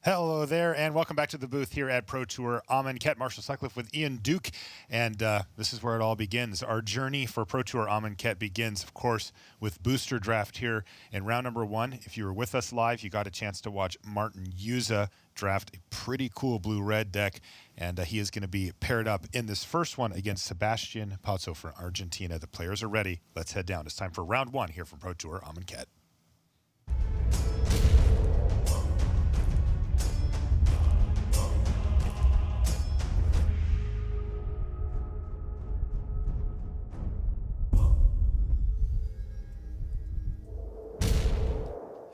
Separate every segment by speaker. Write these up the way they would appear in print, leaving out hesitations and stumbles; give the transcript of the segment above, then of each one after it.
Speaker 1: Hello there, and welcome back to the booth here at Pro Tour Amonkhet. Marshall Sutcliffe with Ian Duke, and this is where it all begins. Our journey for Pro Tour Amonkhet begins, of course, with Booster Draft here in round number 1. If you were with us live, you got a chance to watch Martin Jůza draft a pretty cool blue-red deck, and he is going to be paired up in this first one against Sebastian Pozzo from Argentina. The players are ready. Let's head down. It's time for round 1 here from Pro Tour Amonkhet.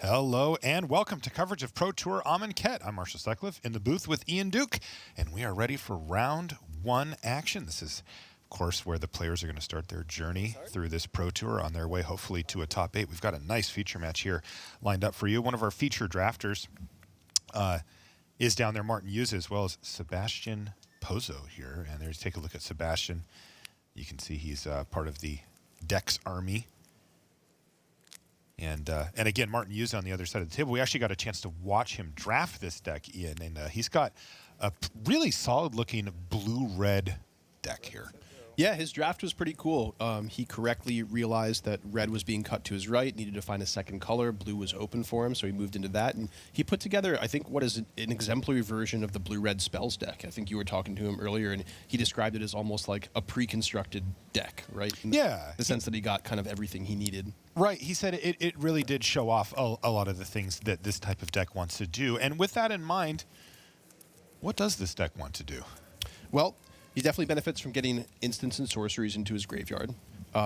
Speaker 1: Hello and welcome to coverage of Pro Tour Amonkhet. I'm Marshall Sutcliffe in the booth with Ian Duke, and we are ready for round 1 action. This is, of course, where the players are going to start their journey through this Pro Tour on their way, hopefully, to a top 8. We've got a nice feature match here lined up for you. One of our feature drafters is down there, Martin Jůza, as well as Sebastian Pozzo here. And there's take a look at Sebastian. You can see he's part of the Dex army. And again, Martin Jůza on the other side of the table. We actually got a chance to watch him draft this deck, Ian, and he's got a really solid-looking blue-red deck here.
Speaker 2: Yeah, his draft was pretty cool. He correctly realized that red was being cut to his right, needed to find a second color. Blue was open for him, so he moved into that. And he put together, I think, what is an exemplary version of the blue-red spells deck. I think you were talking to him earlier, and he described it as almost like a pre-constructed deck, right?
Speaker 1: Yeah.
Speaker 2: The sense that he got kind of everything he needed.
Speaker 1: Right. He said it really did show off a lot of the things that this type of deck wants to do. And with that in mind, what does this deck want to do?
Speaker 2: Well, he definitely benefits from getting instants and sorceries into his graveyard.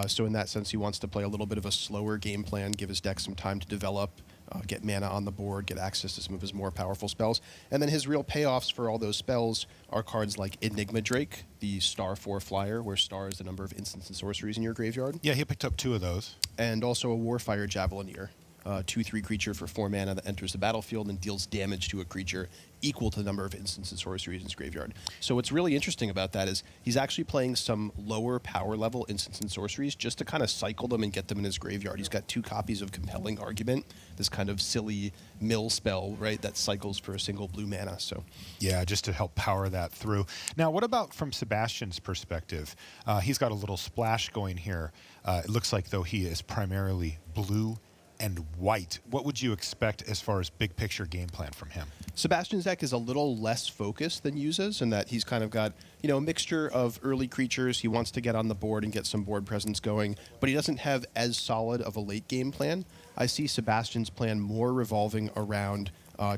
Speaker 2: So in that sense, he wants to play a little bit of a slower game plan, give his deck some time to develop, get mana on the board, get access to some of his more powerful spells. And then his real payoffs for all those spells are cards like Enigmadrake, the star 4 flyer, where star is the number of instants and sorceries in your graveyard.
Speaker 1: Yeah, he picked up 2 of those.
Speaker 2: And also a Warfire Javelineer, 2/3 creature for 4 mana that enters the battlefield and deals damage to a creature equal to the number of instants and sorceries in his graveyard. So what's really interesting about that is he's actually playing some lower power level instants and sorceries just to kind of cycle them and get them in his graveyard. He's got 2 copies of Compelling Argument, this kind of silly mill spell, right, that cycles for a single blue mana. So
Speaker 1: yeah, just to help power that through. Now, what about from Sebastian's perspective? He's got a little splash going here. It looks like, though, he is primarily blue and white. What would you expect as far as big picture game plan from him?
Speaker 2: Sebastian's deck is a little less focused than Jůza's in that he's kind of got, a mixture of early creatures. He wants to get on the board and get some board presence going, but he doesn't have as solid of a late game plan. I see Sebastian's plan more revolving around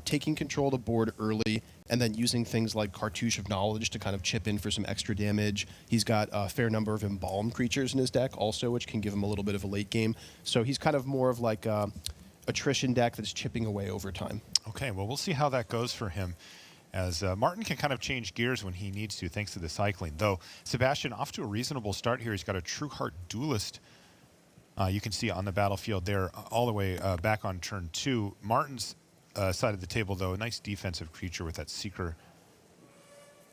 Speaker 2: taking control of the board early and then using things like Cartouche of Knowledge to kind of chip in for some extra damage. He's got a fair number of embalmed creatures in his deck also, which can give him a little bit of a late game. So he's kind of more of like a attrition deck that's chipping away over time.
Speaker 1: Okay, well, we'll see how that goes for him, as Martin can kind of change gears when he needs to, thanks to the cycling. Though Sebastian off to a reasonable start here. He's got a True Heart Duelist. You can see on the battlefield there all the way back on turn 2. Martin's side of the table, though, a nice defensive creature with that Seeker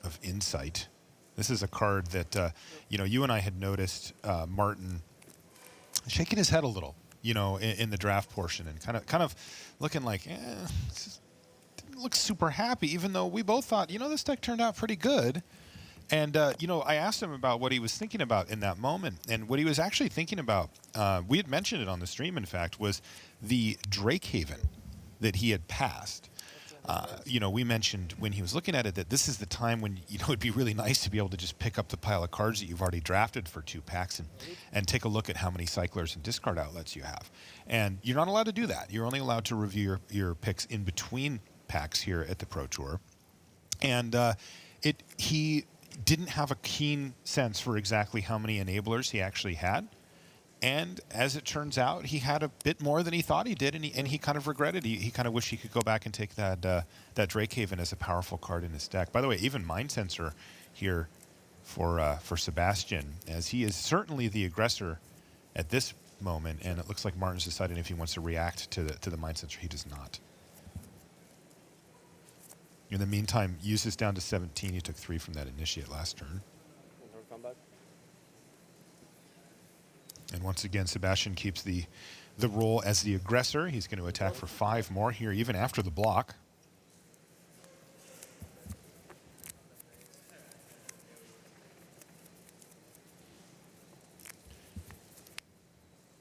Speaker 1: of Insight. This is a card that, you and I had noticed Martin shaking his head a little, in the draft portion and kind of looking like, didn't look super happy, even though we both thought, this deck turned out pretty good. And, I asked him about what he was thinking about in that moment. And what he was actually thinking about, we had mentioned it on the stream, in fact, was the Drakehaven that he had passed. We mentioned when he was looking at it that this is the time when, it'd be really nice to be able to just pick up the pile of cards that you've already drafted for 2 packs and take a look at how many cyclers and discard outlets you have. And you're not allowed to do that. You're only allowed to review your picks in between packs here at the Pro Tour. And he didn't have a keen sense for exactly how many enablers he actually had. And as it turns out, he had a bit more than he thought he did, and he kind of regretted. He kind of wished he could go back and take that Drakehaven as a powerful card in his deck. By the way, even Mind Sensor here for Sebastian, as he is certainly the aggressor at this moment, and it looks like Martin's deciding if he wants to react to the Mind Sensor. He does not. In the meantime, Jůza's down to 17. He took 3 from that initiate last turn. And once again, Sebastian keeps the role as the aggressor. He's going to attack for 5 more here, even after the block.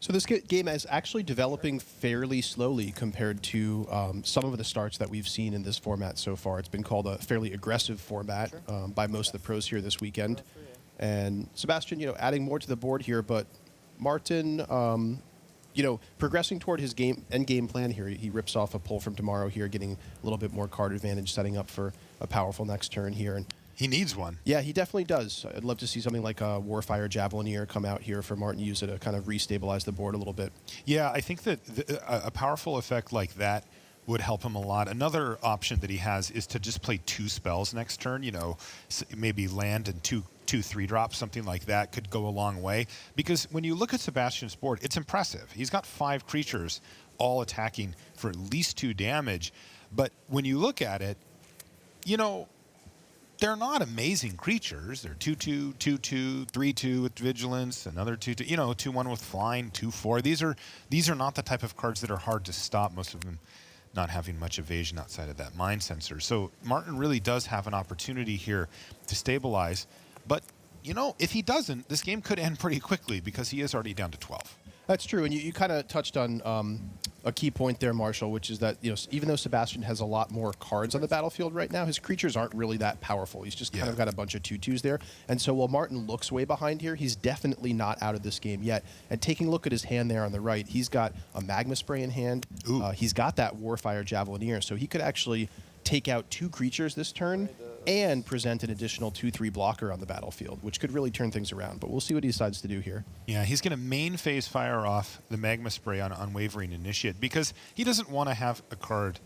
Speaker 2: So this game is actually developing fairly slowly compared to some of the starts that we've seen in this format so far. It's been called a fairly aggressive format by most of the pros here this weekend. And Sebastian, adding more to the board here, but Martin, progressing toward his end game plan here. He rips off a pull from tomorrow here, getting a little bit more card advantage, setting up for a powerful next turn here. And
Speaker 1: he needs one.
Speaker 2: yeah, he definitely does. I'd love to see something like a Warfire Javelinier come out here for Martin Jůza to kind of restabilize the board a little bit.
Speaker 1: Yeah, I think that a powerful effect like that would help him a lot. Another option that he has is to just play 2 spells next turn. Maybe land and two 3-drops, something like that could go a long way. Because when you look at Sebastian's board, it's impressive. He's got 5 creatures all attacking for at least 2 damage. But when you look at it, they're not amazing creatures. They're 2/2, 2/2, 3/2 with vigilance, another 2/2, 2/1 with flying, 2/4. These are not the type of cards that are hard to stop. Most of them not having much evasion outside of that mind sensor. So Martin really does have an opportunity here to stabilize. But if he doesn't, this game could end pretty quickly because he is already down to 12.
Speaker 2: That's true, and you kind of touched on a key point there, Marshall, which is that even though Sebastian has a lot more cards on the battlefield right now, his creatures aren't really that powerful. He's just kind of got a bunch of 2/2s there, and so while Martin looks way behind here, he's definitely not out of this game yet. And taking a look at his hand there on the right, he's got a Magma Spray in hand. He's got that Warfire Javelinier, so he could actually take out 2 creatures this turn and present an additional 2/3 blocker on the battlefield, which could really turn things around. But we'll see what he decides to do here.
Speaker 1: Yeah, he's going to main phase fire off the Magma Spray on Unwavering Initiate because he doesn't want to have a card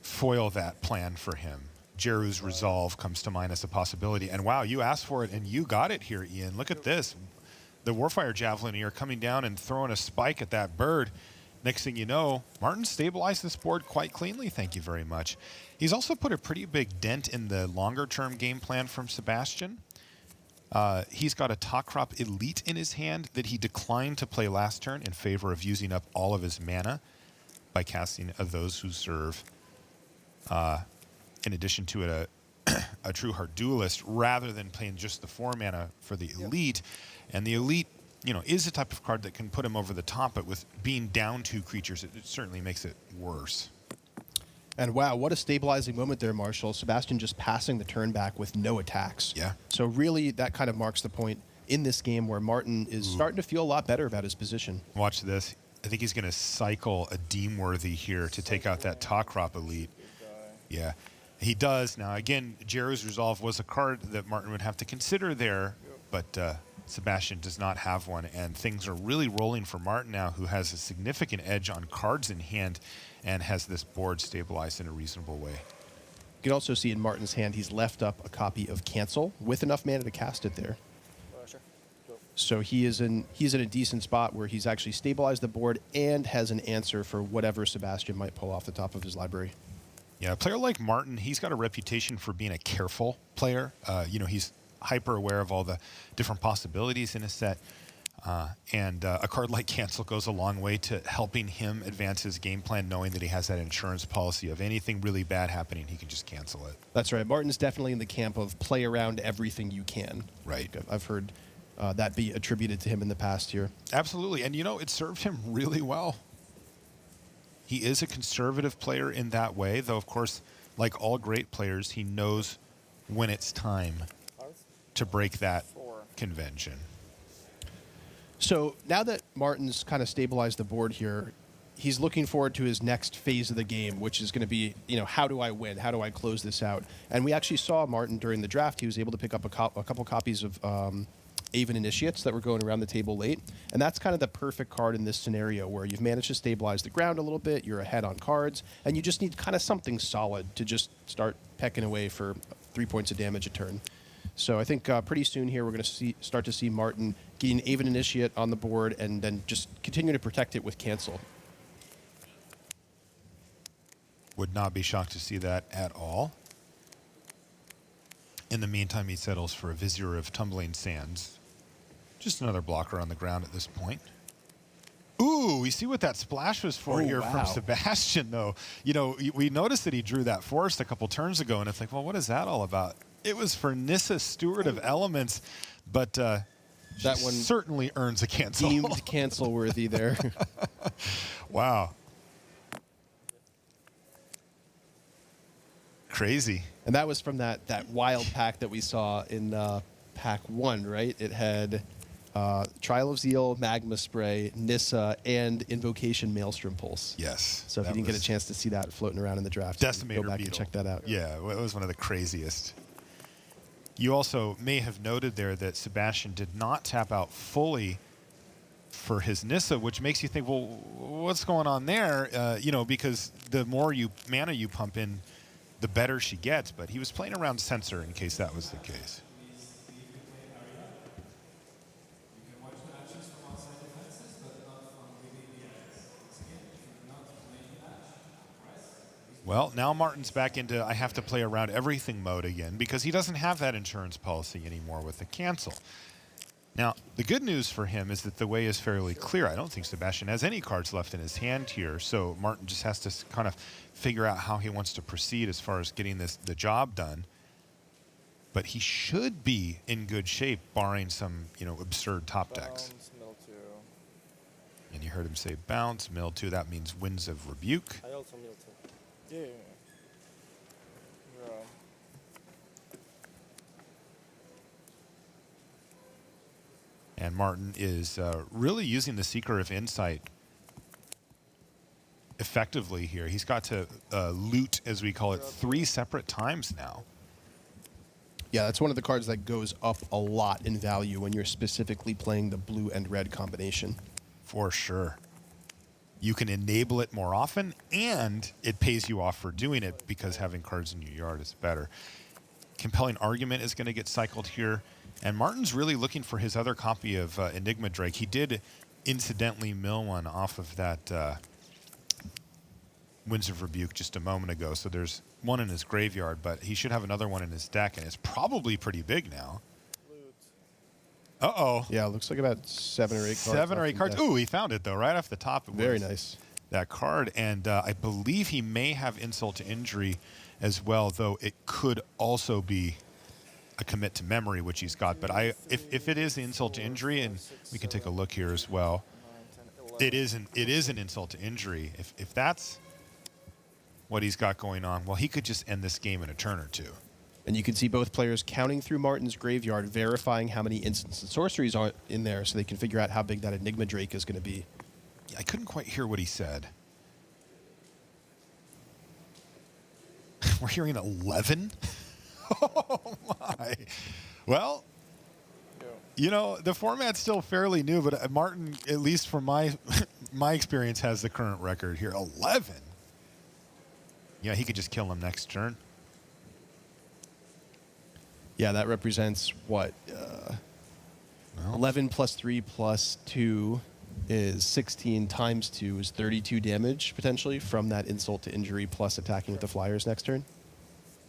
Speaker 1: foil that plan for him. Jeru's Resolve comes to mind as a possibility. And wow, you asked for it and you got it here, Ian. Look at this. The Warfire Javelinier coming down and throwing a spike at that bird. Next thing you know, Martin stabilized this board quite cleanly, thank you very much. He's also put a pretty big dent in the longer-term game plan from Sebastian. He's got a Top Crop Elite in his hand that he declined to play last turn in favor of using up all of his mana by casting Those Who Serve, in addition to a True Heart Duelist, rather than playing just the 4 mana for the Elite. And the Elite is a type of card that can put him over the top, but with being down 2 creatures, it certainly makes it worse.
Speaker 2: And wow, what a stabilizing moment there, Marshall. Sebastian just passing the turn back with no attacks.
Speaker 1: Yeah.
Speaker 2: So really, that kind of marks the point in this game where Martin is starting to feel a lot better about his position.
Speaker 1: Watch this. I think he's going to cycle a Deemworthy here to take out that Top Crop Elite. Yeah, he does. Now, again, Jeru's Resolve was a card that Martin would have to consider there, but Sebastian does not have one, and things are really rolling for Martin now, who has a significant edge on cards in hand and has this board stabilized in a reasonable way.
Speaker 2: You can also see in Martin's hand he's left up a copy of Cancel with enough mana to cast it there. So he's in a decent spot where he's actually stabilized the board and has an answer for whatever Sebastian might pull off the top of his library.
Speaker 1: Yeah, a player like Martin, he's got a reputation for being a careful player. He's hyper aware of all the different possibilities in a set. And a card like Cancel goes a long way to helping him advance his game plan, knowing that he has that insurance policy of anything really bad happening, he can just cancel it.
Speaker 2: That's right. Martin's definitely in the camp of play around everything you can.
Speaker 1: Right.
Speaker 2: I've heard that be attributed to him in the past here.
Speaker 1: Absolutely. And, it served him really well. He is a conservative player in that way, though, of course, like all great players, he knows when it's time to break that convention.
Speaker 2: So now that Martin's kind of stabilized the board here, he's looking forward to his next phase of the game, which is going to be, how do I win? How do I close this out? And we actually saw Martin during the draft. He was able to pick up a couple copies of Aven Initiates that were going around the table late. And that's kind of the perfect card in this scenario where you've managed to stabilize the ground a little bit, you're ahead on cards, and you just need kind of something solid to just start pecking away for 3 points of damage a turn. So I think pretty soon here we're going to start to see Martin getting Aven Initiate on the board and then just continue to protect it with Cancel.
Speaker 1: Would not be shocked to see that at all. In the meantime, he settles for a Vizier of Tumbling Sands. Just another blocker on the ground at this point. Ooh, we see what that splash was for from Sebastian, though. We noticed that he drew that forest a couple turns ago, and it's like, well, what is that all about? It was for Nissa, Steward of Elements, but
Speaker 2: That one
Speaker 1: certainly earns a cancel.
Speaker 2: deemed cancel worthy there.
Speaker 1: Wow. Crazy.
Speaker 2: And that was from that wild pack that we saw in pack 1, right? It had Trial of Zeal, Magma Spray, Nissa, and Invocation Maelstrom Pulse.
Speaker 1: Yes.
Speaker 2: So if you didn't get a chance to see that floating around in the draft,
Speaker 1: Decimator
Speaker 2: go back
Speaker 1: Beetle.
Speaker 2: and check that out.
Speaker 1: Yeah, it was one of the craziest. You also may have noted there that Sebastian did not tap out fully for his Nissa, which makes you think, well, what's going on there? Because the more mana you pump in, the better she gets. But he was playing around Sensor in case that was the case. Well, now Martin's back into I have to play around everything mode again because he doesn't have that insurance policy anymore with the cancel. Now, the good news for him is that the way is fairly clear. I don't think Sebastian has any cards left in his hand here, so Martin just has to kind of figure out how he wants to proceed as far as getting the job done. But he should be in good shape, barring some absurd top decks.
Speaker 3: Bounce, mill 2.
Speaker 1: And you heard him say bounce, mill 2. That means Winds of Rebuke.
Speaker 4: I also mill 2.
Speaker 3: Yeah.
Speaker 1: And Martin is really using the Seeker of Insight effectively here. He's got to loot, as we call it, 3 separate times now.
Speaker 2: Yeah, that's one of the cards that goes up a lot in value when you're specifically playing the blue and red combination.
Speaker 1: For sure. You can enable it more often, and it pays you off for doing it because having cards in your yard is better. Compelling Argument is going to get cycled here. And Martin's really looking for his other copy of Enigma Drake. He did incidentally mill one off of that Winds of Rebuke just a moment ago. So there's one in his graveyard, but he should have another one in his deck, and it's probably pretty big now. Uh-oh.
Speaker 2: Yeah, it looks like about 7 or 8 cards.
Speaker 1: 7 or 8 cards. Ooh, he found it, though, right off the top. It
Speaker 2: Very
Speaker 1: was
Speaker 2: nice.
Speaker 1: That card. And I believe he may have Insult to Injury as well, though it could also be a commit to memory, which he's got. But if it is Insult to Injury, and we can take a look here as well, it is an Insult to Injury. If that's what he's got going on, well, he could just end this game in a turn or two.
Speaker 2: And you can see both players counting through Martin's graveyard, verifying how many instants and sorceries are in there so they can figure out how big that Enigma Drake is going to be.
Speaker 1: Yeah, I couldn't quite hear what he said. We're hearing 11? Oh, my. Well, the format's still fairly new, but Martin, at least from my experience, has the current record here. 11? Yeah, he could just kill him next turn.
Speaker 2: Yeah, that represents what? 11 plus 3 plus 2 is 16 times 2 is 32 damage, potentially, from that Insult to Injury plus attacking with the Flyers next turn.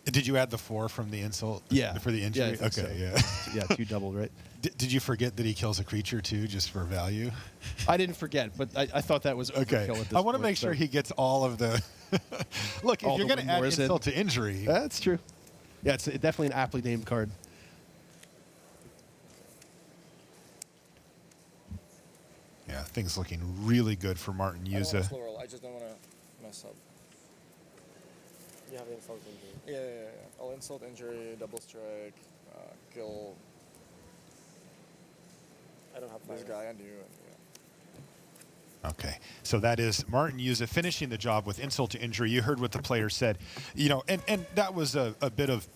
Speaker 1: Did you add the 4 from the insult?
Speaker 2: Yeah.
Speaker 1: For the injury?
Speaker 2: Yeah,
Speaker 1: okay,
Speaker 2: so.
Speaker 1: yeah.
Speaker 2: Yeah, 2 doubled, right?
Speaker 1: Did you forget that he kills a creature, too, just for value?
Speaker 2: I didn't forget, but I thought that was
Speaker 1: okay.
Speaker 2: overkill at this
Speaker 1: I want to
Speaker 2: point,
Speaker 1: make sure he gets all of the... Look, if you're going to add Insult to Injury...
Speaker 2: That's true. Yeah, it's definitely an aptly named card.
Speaker 1: Yeah, things looking really good for Martin Jůza.
Speaker 3: I don't want to slow roll. I just don't want to mess up.
Speaker 4: You have insult injury.
Speaker 3: Yeah. I'll insult injury, double strike, kill
Speaker 4: I don't have
Speaker 3: this
Speaker 4: fire.
Speaker 3: guy and you.
Speaker 1: Okay, so that is Martin Jůza finishing the job with insult to injury. You heard what the player said, and that was a bit of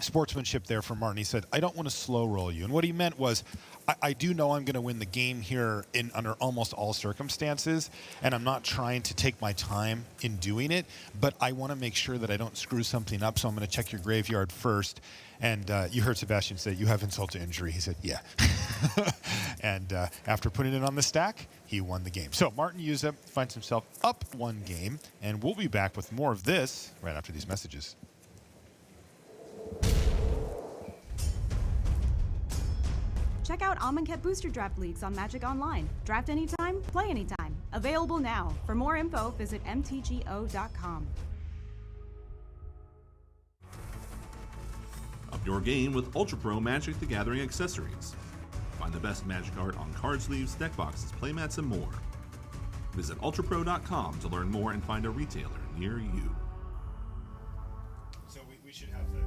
Speaker 1: sportsmanship there from Martin. He said, I don't want to slow roll you. And what he meant was, I do know I'm going to win the game here under almost all circumstances, and I'm not trying to take my time in doing it, but I want to make sure that I don't screw something up, so I'm going to check your graveyard first. And you heard Sebastian say, you have insult to injury. He said, yeah. And after putting it on the stack, he won the game. So Martin Jůza finds himself up 1 game, and we'll be back with more of this right after these messages.
Speaker 5: Check out Amonkhet Booster Draft Leagues on Magic Online. Draft anytime, play anytime. Available now. For more info, visit mtgo.com.
Speaker 6: Up your game with Ultra Pro Magic the Gathering accessories. Find the best Magic art on card sleeves, deck boxes, playmats, and more. Visit ultrapro.com to learn more and find a retailer near you.
Speaker 1: So we should have the...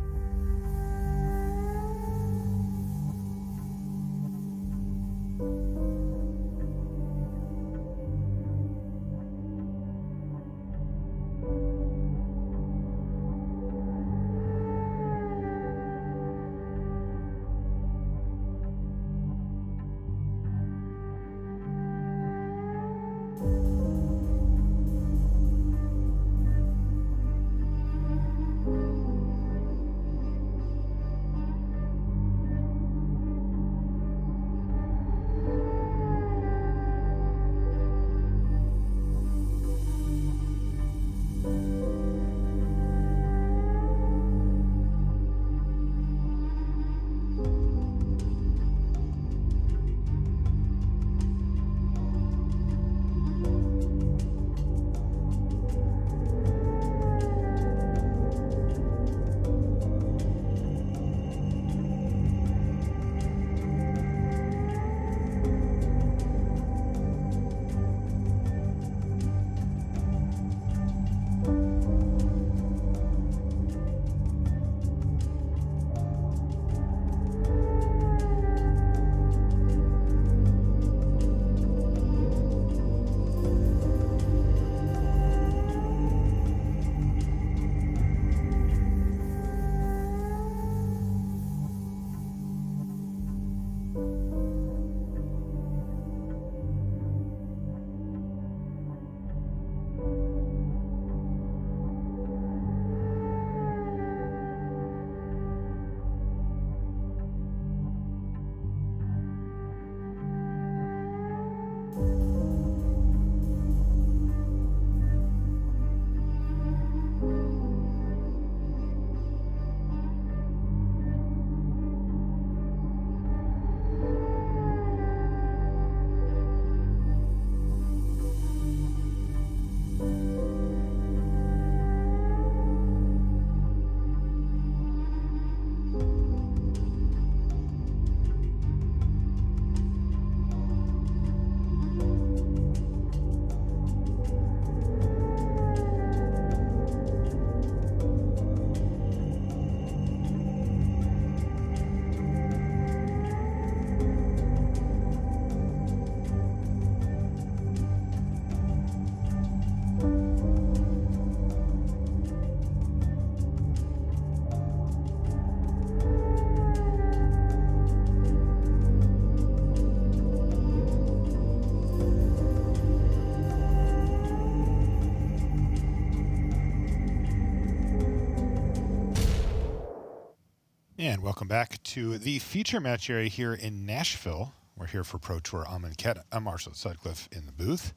Speaker 1: And welcome back to the feature match area here in Nashville. We're here for Pro Tour Amonkhet. I'm Marshall Sutcliffe in the booth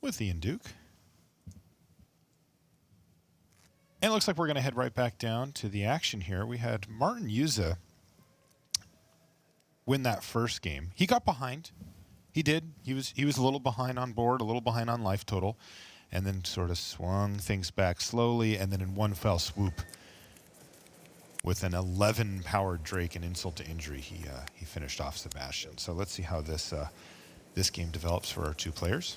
Speaker 1: with Ian Duke. And it looks like we're going to head right back down to the action here. We had Martin Jůza win that first game. He got behind. He did. He was a little behind on board, a little behind on life total, and then sort of swung things back slowly, and then in one fell swoop, with an 11 powered Drake and insult to injury, he finished off Sebastian. So let's see how this game develops for our two players.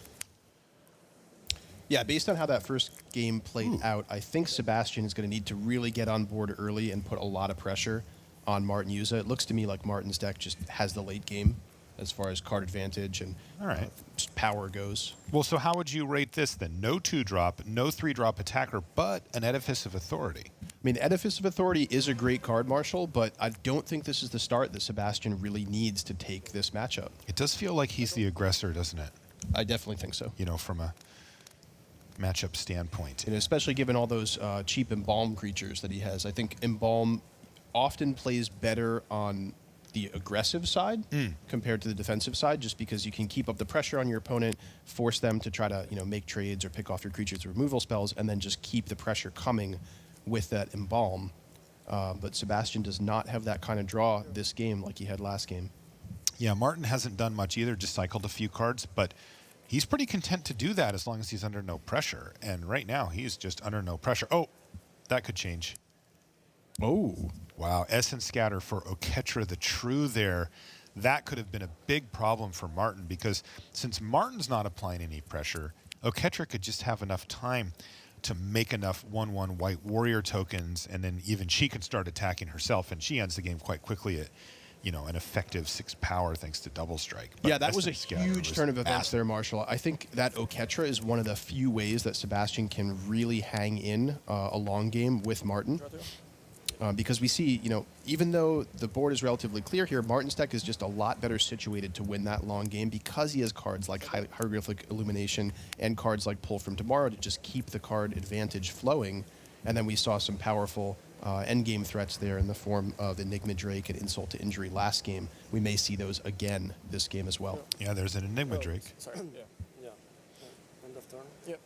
Speaker 2: Yeah, based on how that first game played out, I think Sebastian is going to need to really get on board early and put a lot of pressure on Martin Jůza. It looks to me like Martin's deck just has the late game as far as card advantage and just power goes.
Speaker 1: Well, so how would you rate this then? No 2-drop, no 3-drop attacker, but an Edifice of Authority.
Speaker 2: I mean, Edifice of Authority is a great card, Marshall, but I don't think this is the start that Sebastian really needs to take this matchup.
Speaker 1: It does feel like he's the aggressor, doesn't it?
Speaker 2: I definitely think so.
Speaker 1: You know, from a matchup standpoint.
Speaker 2: And especially given all those cheap Embalm creatures that he has. I think Embalm often plays better on the aggressive side compared to the defensive side, just because you can keep up the pressure on your opponent, force them to try to make trades or pick off your creatures with removal spells, and then just keep the pressure coming with that Embalm. But Sebastian does not have that kind of draw this game like he had last game.
Speaker 1: Yeah, Martin hasn't done much either, just cycled a few cards, but he's pretty content to do that as long as he's under no pressure. And right now, he's just under no pressure. Oh, that could change.
Speaker 2: Oh.
Speaker 1: Wow, Essence Scatter for Oketra the True there. that could have been a big problem for Martin, because since Martin's not applying any pressure, Oketra could just have enough time to make enough 1/1 white warrior tokens, and then even she can start attacking herself, and she ends the game quite quickly at, an effective 6 power thanks to double strike. But
Speaker 2: Yeah, that was a
Speaker 1: Estate Scatter
Speaker 2: huge
Speaker 1: was
Speaker 2: turn of events
Speaker 1: massive.
Speaker 2: there, Marshall. I think that Oketra is one of the few ways that Sebastian can really hang in a long game with Martin. Because we see, even though the board is relatively clear here, Martin's deck is just a lot better situated to win that long game because he has cards like Hieroglyphic Illumination and cards like Pull from Tomorrow to just keep the card advantage flowing. And then we saw some powerful endgame threats there in the form of Enigma Drake and Insult to Injury last game. We may see those again this game as well.
Speaker 1: Yeah, there's an Enigma Drake.
Speaker 3: Sorry. Yeah.
Speaker 4: Yeah. End of turn.
Speaker 3: Yep.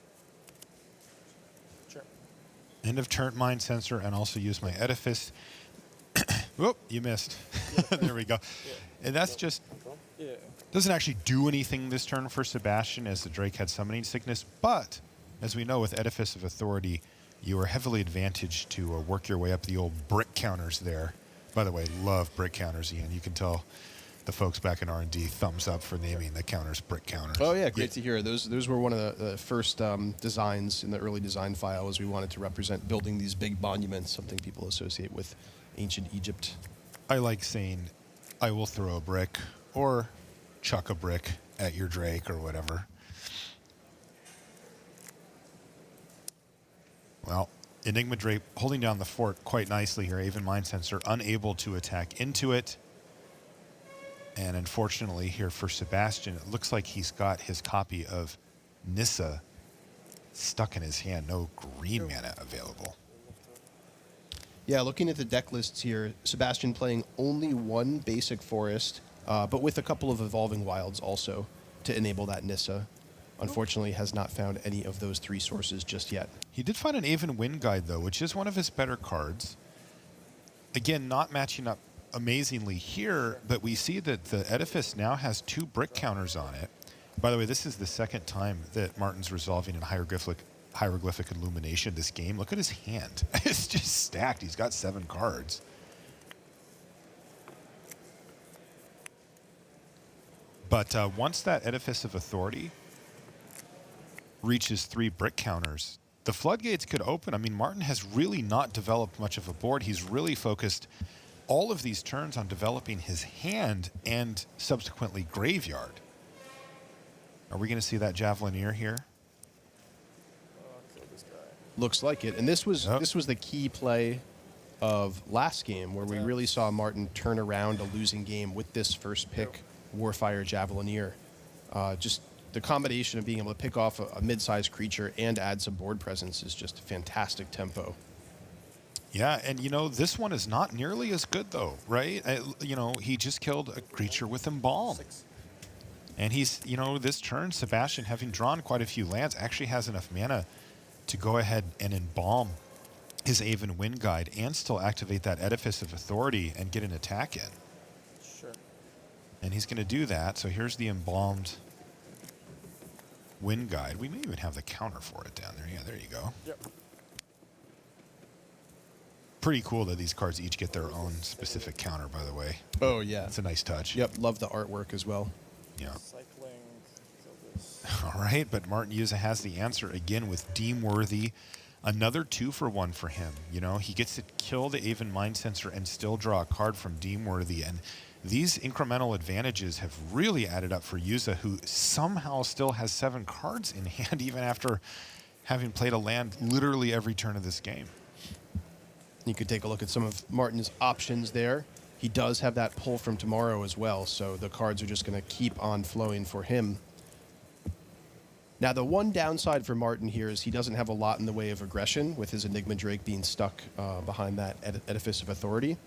Speaker 3: Sure.
Speaker 1: End of turn Mind Sensor, and also use my Edifice. Whoop, you missed. There we go. And that's just,
Speaker 3: Yeah.
Speaker 1: doesn't actually do anything this turn for Sebastian, as the Drake had Summoning Sickness, but as we know with Edifice of Authority, you are heavily advantaged to work your way up the old brick counters there. By the way, love brick counters, Ian. You can tell the folks back in R&D thumbs up for naming the counters brick counters.
Speaker 2: Oh yeah, great to hear. Those were one of the first designs in the early design file, as we wanted to represent building these big monuments, something people associate with ancient Egypt.
Speaker 1: I like saying, I will throw a brick or chuck a brick at your Drake or whatever. Well, Enigma Drake holding down the fort quite nicely here. Aven Mind Sensor unable to attack into it. And unfortunately here for Sebastian, it looks like he's got his copy of Nissa stuck in his hand. No green mana available.
Speaker 2: Yeah, looking at the deck lists here, Sebastian playing only one basic forest, but with a couple of evolving wilds also to enable that Nissa. Unfortunately, has not found any of those 3 sources just yet.
Speaker 1: He did find an Aven Wind Guide, though, which is one of his better cards. Again, not matching up amazingly here, but we see that the Edifice now has 2 brick counters on it. By the way, this is the second time that Martin's resolving in hieroglyphic Illumination this game. Look at his hand. It's just stacked. He's got 7 cards. But once that Edifice of Authority reaches 3 brick counters, the floodgates could open. I mean, Martin has really not developed much of a board. He's really focused all of these turns on developing his hand and subsequently graveyard. Are we going to see that Javelineer here?
Speaker 3: Kill this guy.
Speaker 2: Looks like it. And this was the key play of last game, where we really saw Martin turn around a losing game with this first pick, Warfire Javelineer. Just the combination of being able to pick off a mid-sized creature and add some board presence is just fantastic tempo.
Speaker 1: Yeah, and this one is not nearly as good though, right? He just killed a creature with Embalm. And he's, this turn, Sebastian, having drawn quite a few lands, actually has enough mana to go ahead and embalm his Aven Wind Guide and still activate that Edifice of Authority and get an attack in.
Speaker 3: Sure.
Speaker 1: And he's going to do that. So here's the embalmed Wind Guide. We may even have the counter for it down there. Yeah, there you go.
Speaker 3: Yep.
Speaker 1: Pretty cool that these cards each get their own specific counter, by the way.
Speaker 2: Oh, yeah.
Speaker 1: It's a nice touch.
Speaker 2: Yep, love the artwork as well.
Speaker 1: Yeah.
Speaker 3: Cycling. Kill this.
Speaker 1: All right, but Martin Jůza has the answer again with Deem Worthy. Another 2-for-1 for him. He gets to kill the Aven Mind Sensor and still draw a card from Deem Worthy. And these incremental advantages have really added up for Jůza, who somehow still has 7 cards in hand, even after having played a land literally every turn of this game.
Speaker 2: You could take a look at some of Martin's options there. He does have that Pull from Tomorrow as well, so the cards are just going to keep on flowing for him. Now, the one downside for Martin here is he doesn't have a lot in the way of aggression, with his Enigma Drake being stuck behind that Edifice of Authority.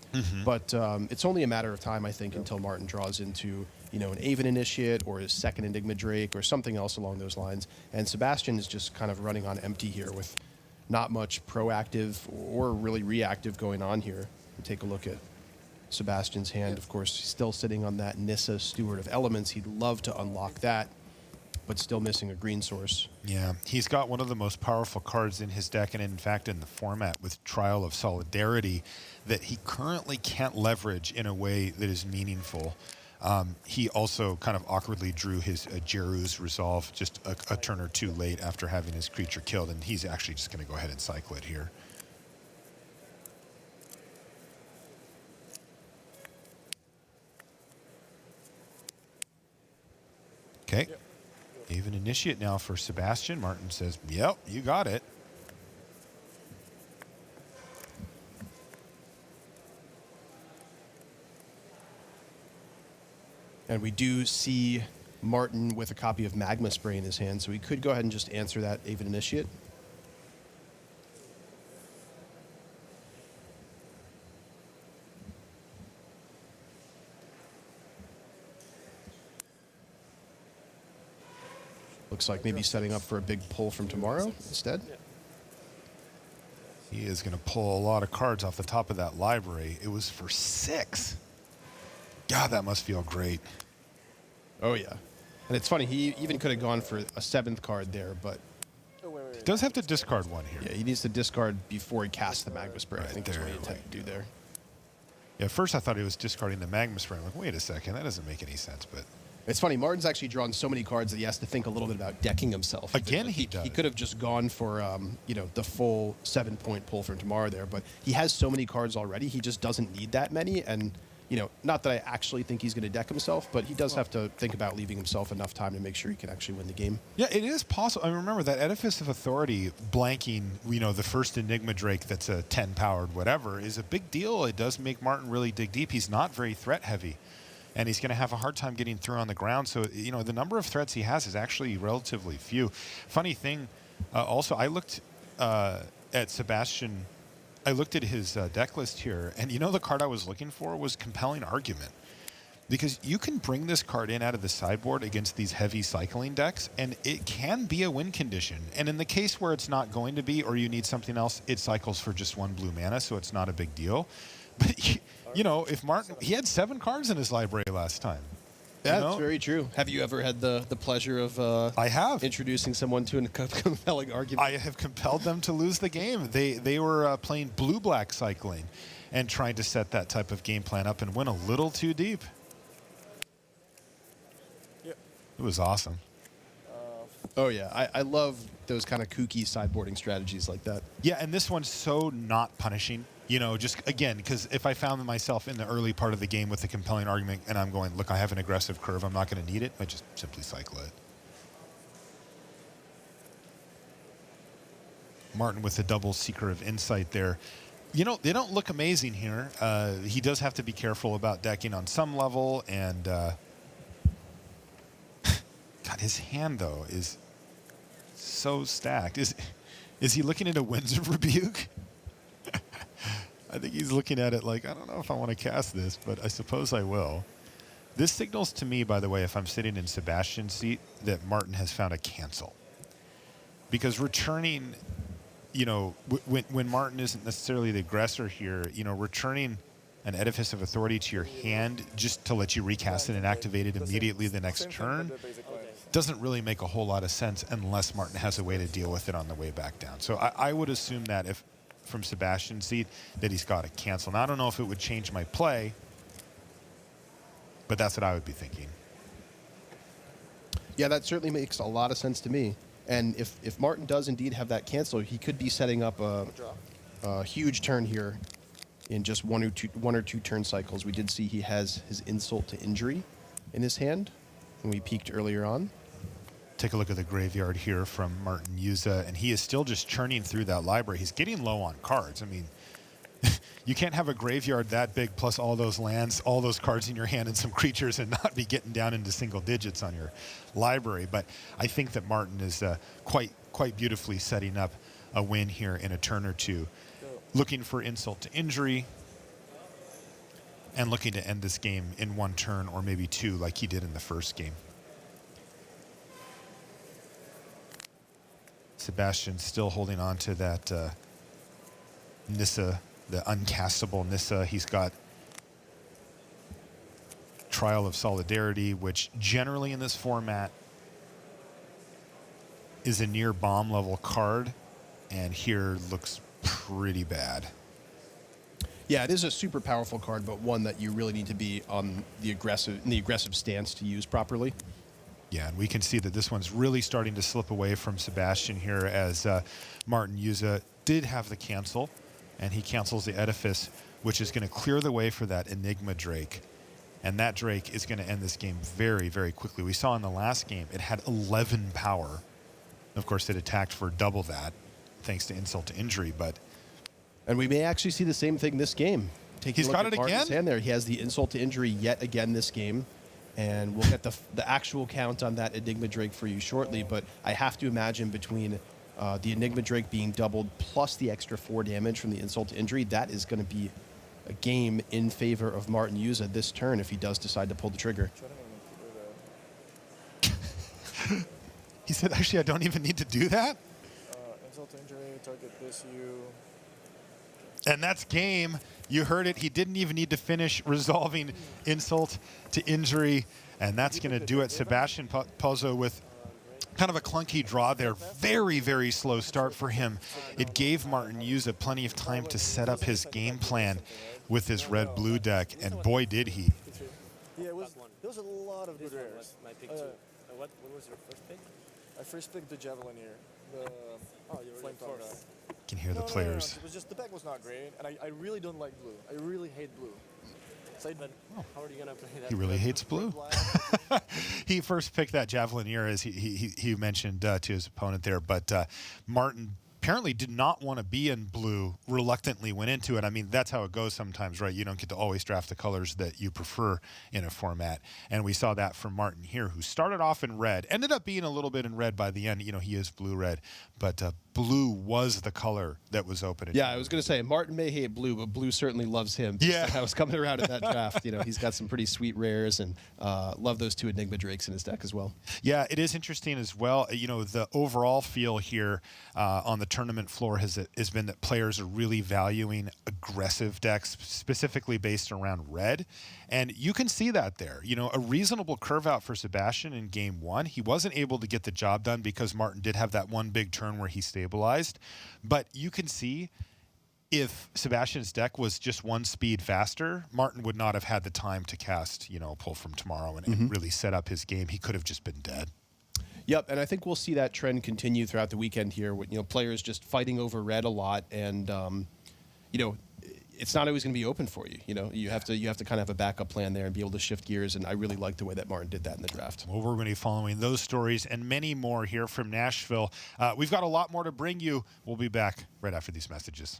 Speaker 2: But it's only a matter of time, I think, until Martin draws into an Aven Initiate or his second Enigma Drake or something else along those lines. And Sebastian is just kind of running on empty here with not much proactive or really reactive going on here. Take a look at Sebastian's hand. Of course, he's still sitting on that Nissa, Steward of Elements. He'd love to unlock that, but still missing a green source.
Speaker 1: Yeah, he's got one of the most powerful cards in his deck, and in fact in the format, with Trial of Solidarity, that he currently can't leverage in a way that is meaningful. He also kind of awkwardly drew his Jeru's Resolve just a turn or two late after having his creature killed, and he's actually just going to go ahead and cycle it here. Okay. Yep. Even initiate now for Sebastian. Martin says, yep, you got it.
Speaker 2: And we do see Martin with a copy of Magma Spray in his hand, so we could go ahead and just answer that Avid Initiate. Looks like maybe setting up for a big pull from tomorrow instead.
Speaker 1: He is going to pull a lot of cards off the top of that library. It was for 6. God, that must feel great.
Speaker 2: Oh, yeah. And it's funny, he even could have gone for a 7th card there, but...
Speaker 1: He does have to discard one here.
Speaker 2: Yeah, he needs to discard before he casts the Magma Spray.
Speaker 1: Right,
Speaker 2: I think that's what he intended to do there.
Speaker 1: Yeah, at first I thought he was discarding the Magma Spray. I'm like, wait a second, that doesn't make any sense, but...
Speaker 2: It's funny, Martin's actually drawn so many cards that he has to think a little bit about decking himself.
Speaker 1: Again, he does.
Speaker 2: He could have just gone for, the full 7-point pull from tomorrow there, but he has so many cards already, he just doesn't need that many, and... not that I actually think he's going to deck himself, but he does have to think about leaving himself enough time to make sure he can actually win the game.
Speaker 1: Yeah, it is possible. I remember that Edifice of Authority blanking, the first Enigma Drake that's a 10-powered whatever is a big deal. It does make Martin really dig deep. He's not very threat-heavy, and he's going to have a hard time getting through on the ground. So, the number of threats he has is actually relatively few. Funny thing, also, I looked at Sebastian... I looked at his deck list here, and the card I was looking for was Compelling Argument. Because you can bring this card in out of the sideboard against these heavy cycling decks, and it can be a win condition. And in the case where it's not going to be, or you need something else, it cycles for just 1 blue mana, so it's not a big deal. But, if Martin... He had 7 cards in his library last time.
Speaker 2: That's very true. Have you ever had the pleasure of
Speaker 1: I have
Speaker 2: introducing someone to a compelling argument?
Speaker 1: I have compelled them to lose the game. They were playing blue-black cycling and trying to set that type of game plan up and went a little too deep.
Speaker 3: Yep.
Speaker 1: It was awesome.
Speaker 2: Oh, yeah. I love those kind of kooky sideboarding strategies like that.
Speaker 1: Yeah, and this one's so not punishing. Just again, because if I found myself in the early part of the game with a compelling argument and I'm going, look, I have an aggressive curve, I'm not going to need it, I just simply cycle it. Martin with a double Seeker of Insight there. They don't look amazing here. He does have to be careful about decking on some level, and God, his hand, though, is so stacked. Is he looking at a Winds of Rebuke? I think he's looking at it like, I don't know if I want to cast this, but I suppose I will. This signals to me, by the way, if I'm sitting in Sebastian's seat, that Martin has found a cancel. Because returning, when Martin isn't necessarily the aggressor here, returning an Edifice of Authority to your hand just to let you recast it and activate it immediately the next turn doesn't really make a whole lot of sense unless Martin has a way to deal with it on the way back down. So I would assume that if from Sebastian's seat that he's got to cancel. Now, I don't know if it would change my play, but that's what I would be thinking.
Speaker 2: Yeah, that certainly makes a lot of sense to me. And if Martin does indeed have that cancel, he could be setting up a huge turn here in just one or two turn cycles. We did see he has his Insult to Injury in his hand when we peeked earlier on.
Speaker 1: Take a look at the graveyard here from Martin Jůza, and he is still just churning through that library. He's getting low on cards. I mean, you can't have a graveyard that big plus all those lands, all those cards in your hand and some creatures and not be getting down into single digits on your library. But I think that Martin is quite beautifully setting up a win here in a turn or two. Looking for Insult to Injury and looking to end this game in 1 turn or maybe 2 like he did in the first game. Sebastian still holding on to that Nissa, the uncastable Nissa. He's got Trial of Solidarity, which generally in this format is a near bomb level card, and here looks pretty bad.
Speaker 2: Yeah, it is a super powerful card, but one that you really need to be on the aggressive stance to use properly.
Speaker 1: Yeah, and we can see that this one's really starting to slip away from Sebastian here as Martin Jůza did have the cancel, and he cancels the Edifice, which is going to clear the way for that Enigma Drake. And that Drake is going to end this game very, very quickly. We saw in the last game it had 11 power. Of course, it attacked for double that, thanks to insult to injury, but...
Speaker 2: And we may actually see the same thing this game.
Speaker 1: He's got it again?
Speaker 2: Hand there. He has the insult to injury yet again this game. And we'll get the actual count on that Enigma Drake for you shortly. But I have to imagine between the Enigma Drake being doubled plus the extra 4 damage from the insult to injury, that is going to be a game in favor of Martin Jůza this turn if he does decide to pull the trigger.
Speaker 1: He said, actually, I don't even need to do that?
Speaker 3: Insult to injury, target this you.
Speaker 1: And that's game. You heard it. He didn't even need to finish resolving insult to injury. And that's going to do it. Sebastian Pozzo with kind of a clunky draw there. Very, very slow start for him. It gave Martin Jůza plenty of time to set up his game plan with his red-blue deck. And boy, did he.
Speaker 3: Yeah, there was a lot of good rares.
Speaker 4: My pick too. What was your first pick?
Speaker 3: I first picked the Javelineer, the Flame Tongue guy.
Speaker 1: You can hear the
Speaker 3: No,
Speaker 1: players.
Speaker 3: it was just the deck was not great, and I really don't like blue. I really hate blue. So
Speaker 4: How are you gonna play that?
Speaker 1: He really hates blue. He first picked that Javelineer, as he mentioned to his opponent there, but Martin apparently did not want to be in blue, reluctantly went into it. I mean, that's how it goes sometimes, right? You don't get to always draft the colors that you prefer in a format. And we saw that from Martin here, who started off in red, ended up being a little bit in red by the end. You know, he is blue-red, but blue was the color that was open.
Speaker 2: Yeah, I was going to say, Martin may hate blue, but blue certainly loves him.
Speaker 1: Yeah.
Speaker 2: I was coming around in that draft. You know, he's got some pretty sweet rares, and love those 2 Enigma Drakes in his deck as well.
Speaker 1: Yeah, it is interesting as well. You know, the overall feel here on the tournament floor has been that players are really valuing aggressive decks, specifically based around red. And you can see that there. You know, a reasonable curve out for Sebastian in game 1. He wasn't able to get the job done because Martin did have that one big turn where he stabilized. But you can see if Sebastian's deck was just 1 speed faster, Martin would not have had the time to cast, you know, Pull from Tomorrow and really set up his game. He could have just been dead.
Speaker 2: Yep, and I think we'll see that trend continue throughout the weekend here with, you know, players just fighting over red a lot, and you know, it's not always going to be open for you. You know, you have to kind of have a backup plan there and be able to shift gears, and I really like the way that Martin did that in the draft.
Speaker 1: Well, we're going to be following those stories and many more here from Nashville. We've got a lot more to bring you. We'll be back right after these messages.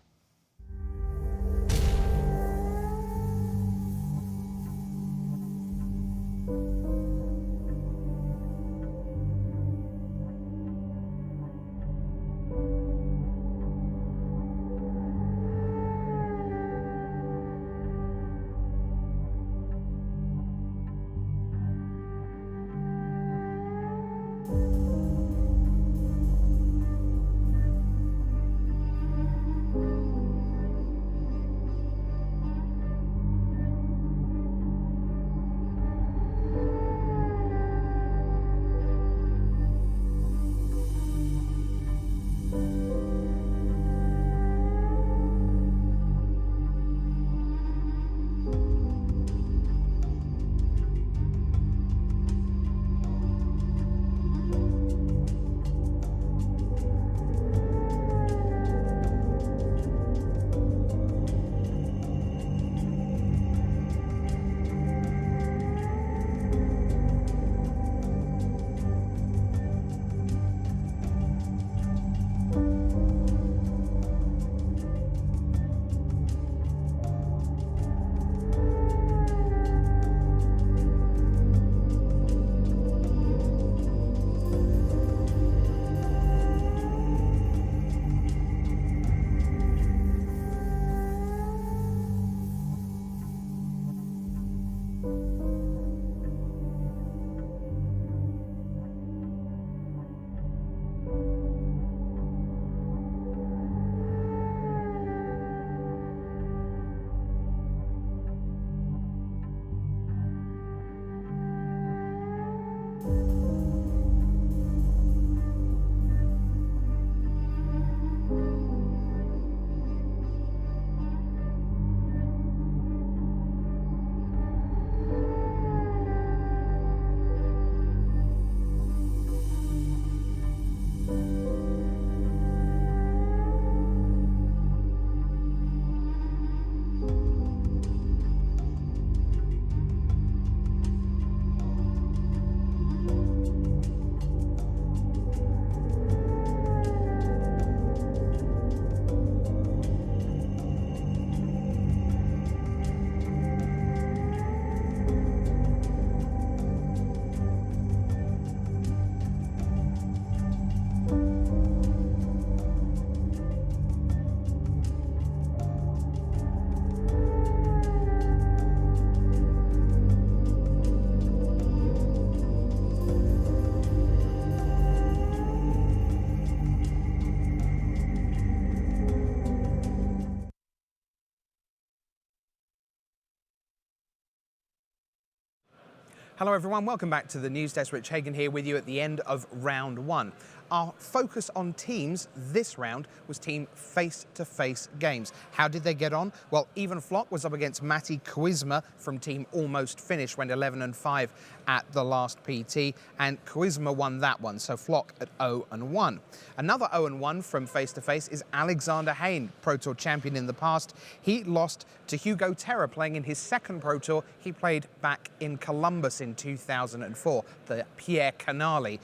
Speaker 7: Hello everyone, welcome back to the News Desk. Rich Hagan here with you at the end of round one. Our focus on teams this round was team face-to-face games. How did they get on? Well, Even Flock was up against Matti Kuisma from team Almost Finished, went 11-5 at the last PT, and Kuisma won that one, so Flock at 0-1. Another 0-1 from face-to-face is Alexander Hayne, Pro Tour champion in the past. He lost to Hugo Terra playing in his second Pro Tour. He played back in Columbus in 2004, the Pierre Canali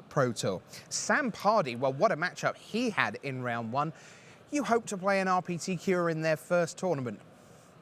Speaker 7: Pro Tour. Sam Pardy, well, what a matchup he had in round one. You hope to play an RPT Cure in their first tournament.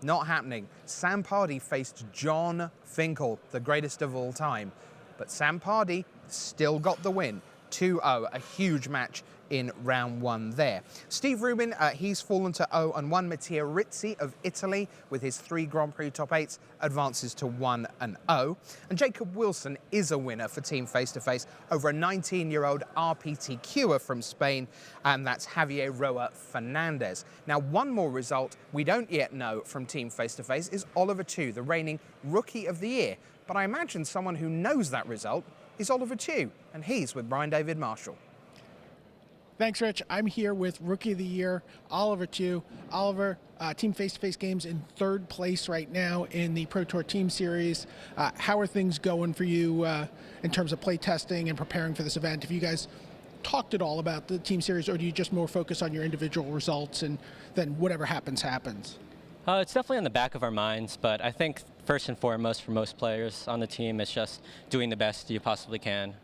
Speaker 7: Not happening. Sam Pardy faced John Finkel, the greatest of all time. But Sam Pardy still got the win. 2-0, a huge match in round one there. Steve Rubin, he's fallen to 0-1. Mattia Rizzi of Italy, with his 3 Grand Prix top 8s, advances to 1-0. And Jacob Wilson is a winner for Team Face to Face over a 19-year-old RPTQer from Spain, and that's Javier Roa Fernandez. Now, one more result we don't yet know from Team Face to Face is Oliver Chu, the reigning Rookie of the Year. But I imagine someone who knows that result is Oliver Chu, and he's with Brian David Marshall.
Speaker 8: Thanks, Rich. I'm here with Rookie of the Year, Oliver Chu. Oliver, Team Face-to-Face Games in 3rd place right now in the Pro Tour Team Series. How are things going for you in terms of play testing and preparing for this event? Have you guys talked at all about the Team Series, or do you just more focus on your individual results and then whatever happens, happens?
Speaker 9: It's definitely on the back of our minds, but I think first and foremost for most players on the team, it's just doing the best you possibly can.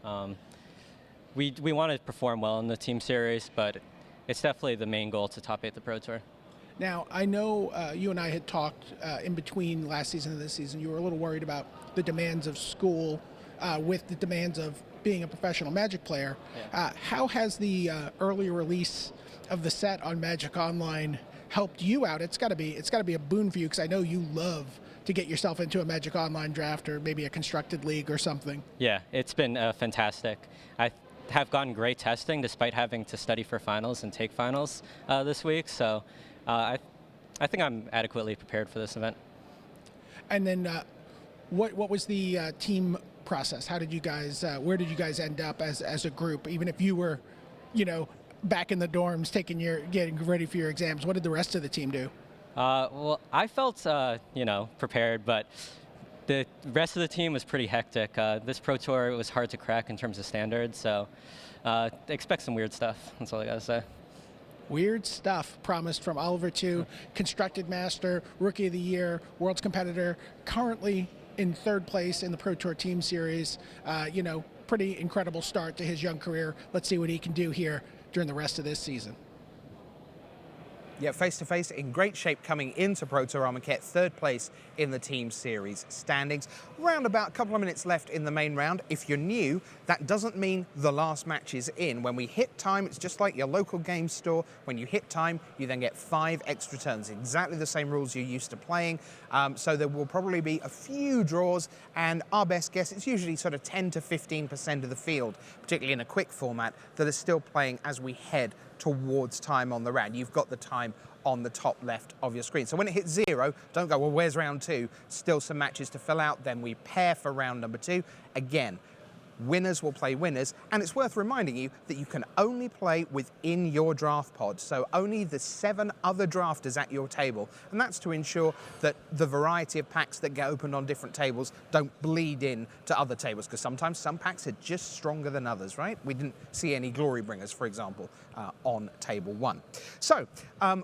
Speaker 9: We want to perform well in the team series, but it's definitely the main goal to top 8 the Pro Tour.
Speaker 8: Now, I know you and I had talked in between last season and this season. You were a little worried about the demands of school with the demands of being a professional Magic player.
Speaker 9: Yeah.
Speaker 8: How has the early release of the set on Magic Online helped you out? It's got to be a boon for you, because I know you love to get yourself into a Magic Online draft or maybe a constructed league or something.
Speaker 9: Yeah, it's been fantastic. I have gotten great testing despite having to study for finals and take finals this week, so I think I'm adequately prepared for this event.
Speaker 8: And then what was the team process? How did you guys, where did you guys end up as a group? Even if you were, back in the dorms getting ready for your exams, what did the rest of the team do?
Speaker 9: Well, I felt, prepared, but the rest of the team was pretty hectic. This Pro Tour was hard to crack in terms of standards, so expect some weird stuff. That's all I gotta say.
Speaker 8: Weird stuff promised from Oliver Chu, Constructed Master, Rookie of the Year, World's Competitor, currently in 3rd place in the Pro Tour Team Series. Pretty incredible start to his young career. Let's see what he can do here during the rest of this season.
Speaker 7: Yeah, face-to-face in great shape coming into Pro Tour Amonkhet, 3rd place in the team series standings. Round about a couple of minutes left in the main round. If you're new, that doesn't mean the last match is in. When we hit time, it's just like your local game store. When you hit time, you then get 5 extra turns. Exactly the same rules you're used to playing. So there will probably be a few draws, and our best guess, it's usually sort of 10 to 15% of the field, particularly in a quick format, that are still playing as we head towards time on the round. You've got the time on the top left of your screen. So when it hits 0, don't go, well, where's round 2? Still some matches to fill out. Then we pair for round number 2. Again, winners will play winners, and it's worth reminding you that you can only play within your draft pod, so only the 7 other drafters at your table, and that's to ensure that the variety of packs that get opened on different tables don't bleed in to other tables, because sometimes some packs are just stronger than others, right? We didn't see any Glory Bringers, for example, on table 1. So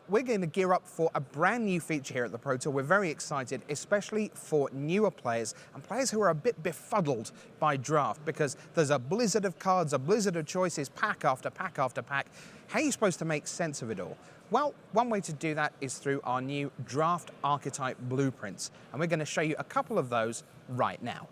Speaker 7: we're going to gear up for a brand new feature here at the Pro Tour. We're very excited, especially for newer players and players who are a bit befuddled by draft, because there's a blizzard of cards, a blizzard of choices, pack after pack after pack. How are you supposed to make sense of it all? Well, one way to do that is through our new draft archetype blueprints, and we're going to show you a couple of those right now.